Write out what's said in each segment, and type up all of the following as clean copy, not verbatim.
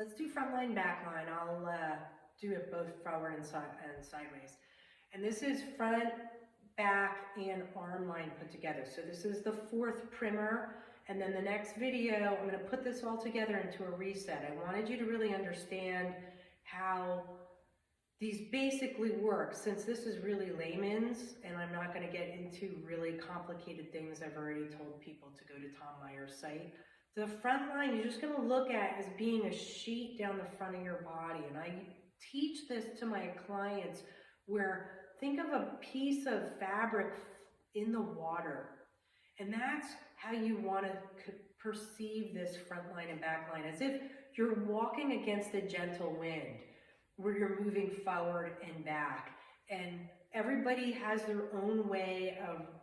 Let's do front line, back line. I'll do it both forward and sideways. And this is front, back, and arm line put together. So this is the fourth primer. And then the next video, I'm going to put this all together into a reset. I wanted you to really understand how these basically work, since this is really layman's, and I'm not going to get into really complicated things. I've already told people to go to Tom Meyer's site. The front line, you're just going to look at as being a sheet down the front of your body. And I teach this to my clients where think of a piece of fabric in the water. And that's how you want to perceive this front line and back line, as if you're walking against a gentle wind where you're moving forward and back. And everybody has their own way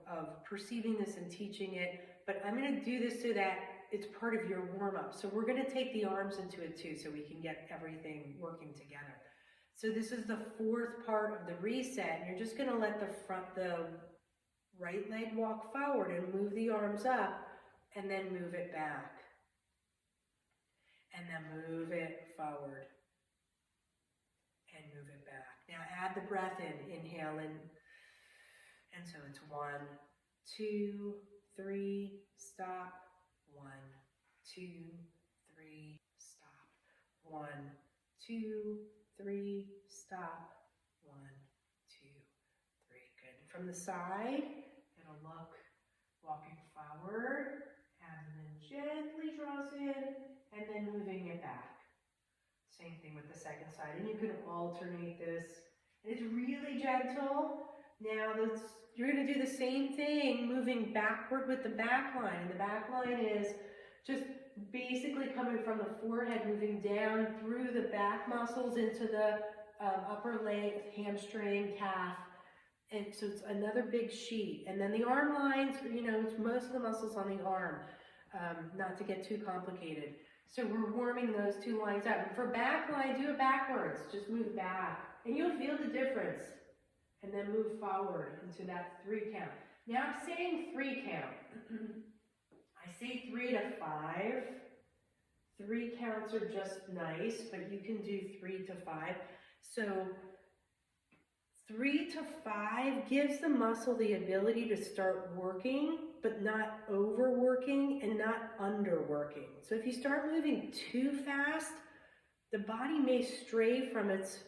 of perceiving this and teaching it, but I'm going to do this so that it's part of your warm-up. So we're going to take the arms into it too, so we can get everything working together. So this is the fourth part of the reset, and you're just going to let the right leg walk forward and move the arms up, and then move it back. And then move it forward. And move it back. Now add the breath in, inhale in. And so it's 1, 2, 3, stop. 1, 2, 3, stop. 1, 2, 3, stop. 1, 2, 3. Good. From the side, it'll look walking forward, abdomen gently draws in, and then moving it back. Same thing with the second side, and you can alternate this. It's really gentle. Now you're going to do the same thing, moving backward with the back line. And the back line is just basically coming from the forehead, moving down through the back muscles into the upper leg, hamstring, calf. And so it's another big sheet. And then the arm lines, it's most of the muscles on the arm, not to get too complicated. So we're warming those two lines up. And for back line, do it backwards. Just move back. And you'll feel the difference. And then move forward into that 3 count. Now I'm saying 3 count. I say 3 to 5. 3 counts are just nice, but you can do 3 to 5. So 3 to 5 gives the muscle the ability to start working, but not overworking and not underworking. So if you start moving too fast, the body may stray from its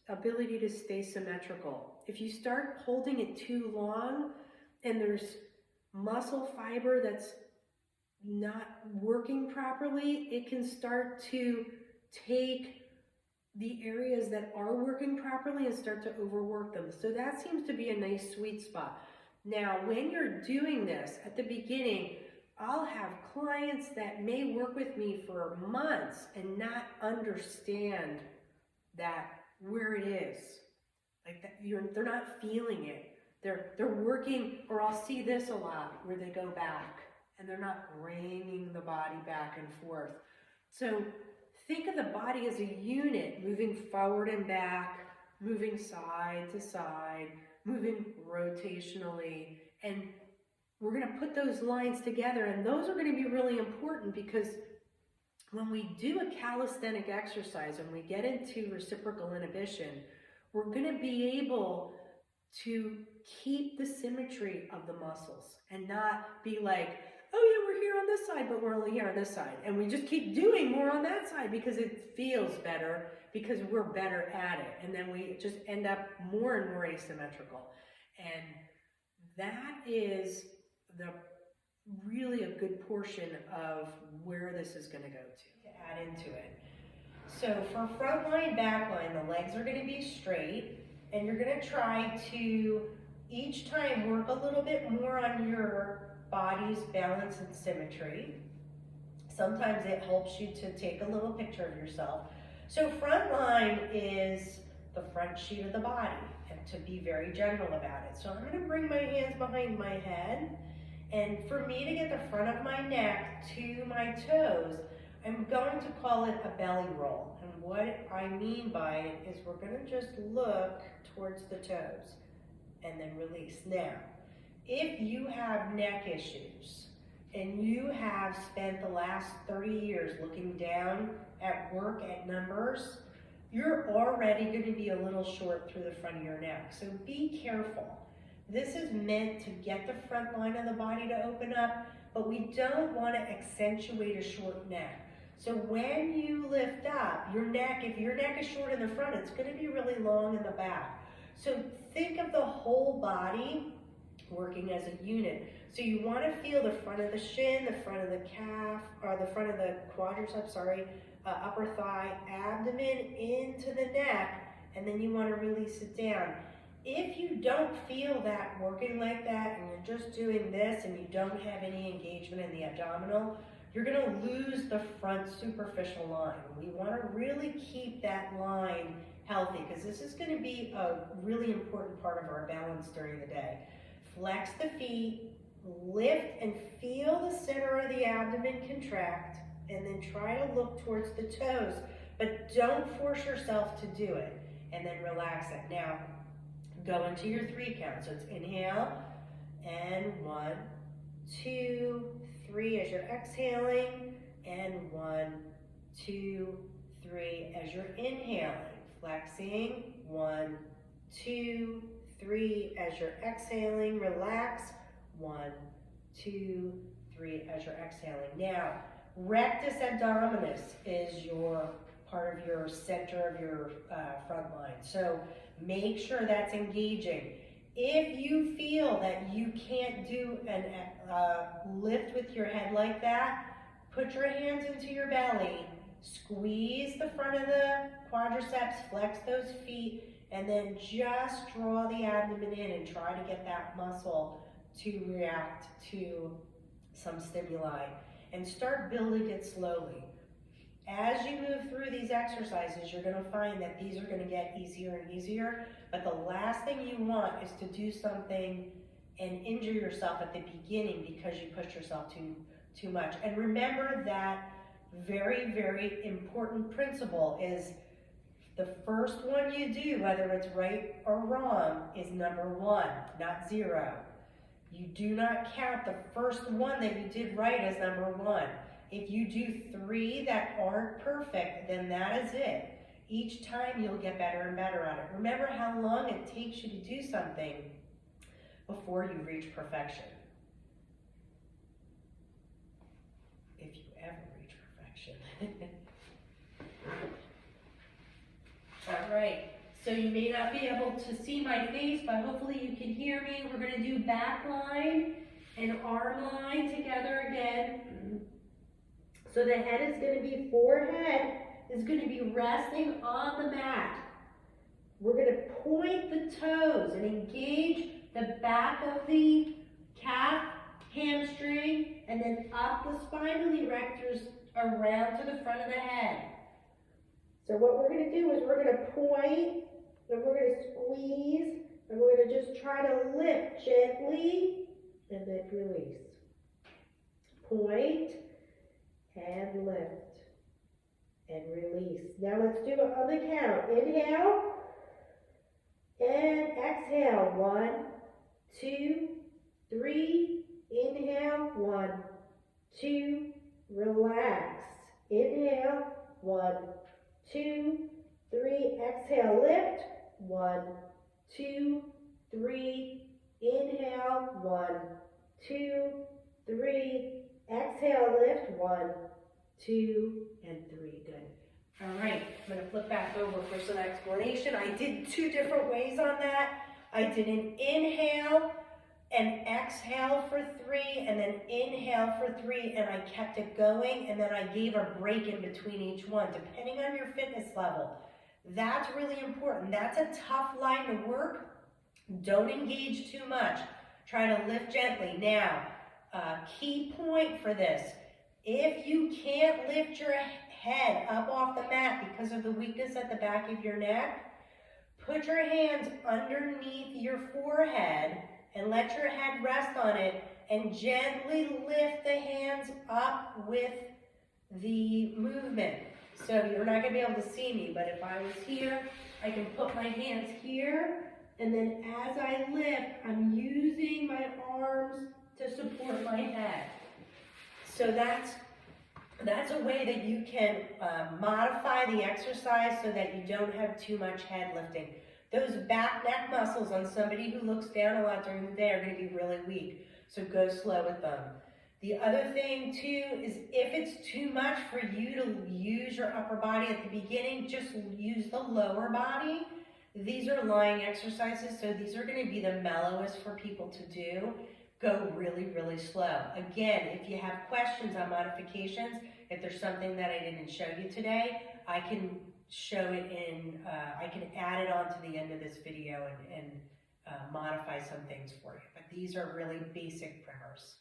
ability to stay symmetrical. If you start holding it too long and there's muscle fiber that's not working properly, it can start to take the areas that are working properly and start to overwork them. So that seems to be a nice sweet spot. Now, when you're doing this at the beginning, I'll have clients that may work with me for months and not understand that where it is. Like that, they're not feeling it. They're working, or I'll see this a lot where they go back and they're not bringing the body back and forth. So think of the body as a unit, moving forward and back, moving side to side, moving rotationally, and we're going to put those lines together, and those are going to be really important because when we do a calisthenic exercise, when we get into reciprocal inhibition, we're going to be able to keep the symmetry of the muscles and not be like, oh yeah, we're here on this side, but we're only here on this side. And we just keep doing more on that side because it feels better, because we're better at it. And then we just end up more and more asymmetrical. And that is really a good portion of where this is going to go to add into it. So for front line, back line, the legs are going to be straight, and you're going to try to each time work a little bit more on your body's balance and symmetry. Sometimes it helps you to take a little picture of yourself. So front line is the front sheet of the body, and to be very general about it. So I'm going to bring my hands behind my head, and for me to get the front of my neck to my toes, I'm going to call it a belly roll. And what I mean by it is we're going to just look towards the toes and then release. Now, if you have neck issues, and you have spent the last 30 years looking down at work at numbers, you're already going to be a little short through the front of your neck. So be careful. This is meant to get the front line of the body to open up, but we don't want to accentuate a short neck. So when you lift up, your neck, if your neck is short in the front, it's going to be really long in the back. So think of the whole body working as a unit. So you want to feel the front of the shin, the front of the calf, or the front of the quadriceps, upper thigh, abdomen into the neck, and then you want to release it down. If you don't feel that working like that, and you're just doing this and you don't have any engagement in the abdominal, you're going to lose the front superficial line. We want to really keep that line healthy, because this is going to be a really important part of our balance during the day. Flex the feet, lift and feel the center of the abdomen contract, and then try to look towards the toes, but don't force yourself to do it, and then relax it. Now, go into your 3 count. So it's inhale, and 1, 2, 3 as you're exhaling, and 1, 2, 3 as you're inhaling. Flexing, 1, 2, 3 as you're exhaling. Relax, 1, 2, 3 as you're exhaling. Now, rectus abdominis is your part of your center of your front line. So make sure that's engaging. If you feel that you can't do a lift with your head like that, put your hands into your belly, squeeze the front of the quadriceps, flex those feet, and then just draw the abdomen in and try to get that muscle to react to some stimuli. And start building it slowly. As you move through these exercises, you're going to find that these are going to get easier and easier, but the last thing you want is to do something and injure yourself at the beginning because you pushed yourself too much. And remember that very, very important principle is the first one you do, whether it's right or wrong, is number 1, not 0. You do not count the first one that you did right as number 1. If you do 3 that aren't perfect, then that is it. Each time you'll get better and better at it. Remember how long it takes you to do something before you reach perfection. If you ever reach perfection. All right. So you may not be able to see my face, but hopefully you can hear me. We're going to do back line and arm line together again. So the head is going to be, forehead is going to be resting on the mat. We're going to point the toes and engage the back of the calf, hamstring, and then up the spinal erectors around to the front of the head. So what we're going to do is we're going to point, and we're going to squeeze, and we're going to just try to lift gently, and then release. Point, and lift, and release. Now let's do it on the count. Inhale, and exhale. 1, 2, 3. Inhale, 1, 2. Relax. Inhale, 1, 2, 3. Exhale, lift. 1, 2, 3. Inhale, 1, 2, 3. Exhale, lift. 1, 2, and 3. Good. All right, I'm going to flip back over for some explanation. I did 2 different ways on that. I did an inhale and exhale for 3, and then inhale for 3, and I kept it going, and then I gave a break in between each one, depending on your fitness level. That's really important. That's a tough line to work. Don't engage too much. Try to lift gently. Now, key point for this. If you can't lift your head up off the mat because of the weakness at the back of your neck, put your hands underneath your forehead and let your head rest on it, and gently lift the hands up with the movement. So you're not going to be able to see me, but if I was here, I can put my hands here, and then as I lift, I'm using my arms to support my head. So that's a way that you can modify the exercise so that you don't have too much head lifting. Those back neck muscles on somebody who looks down a lot during the day are going to be really weak, so go slow with them. The other thing too is if it's too much for you to use your upper body at the beginning, just use the lower body. These are lying exercises, so these are going to be the mellowest for people to do. Go really, really slow. Again, if you have questions on modifications, if there's something that I didn't show you today, I can show it in, I can add it on to the end of this video and modify some things for you. But these are really basic primers.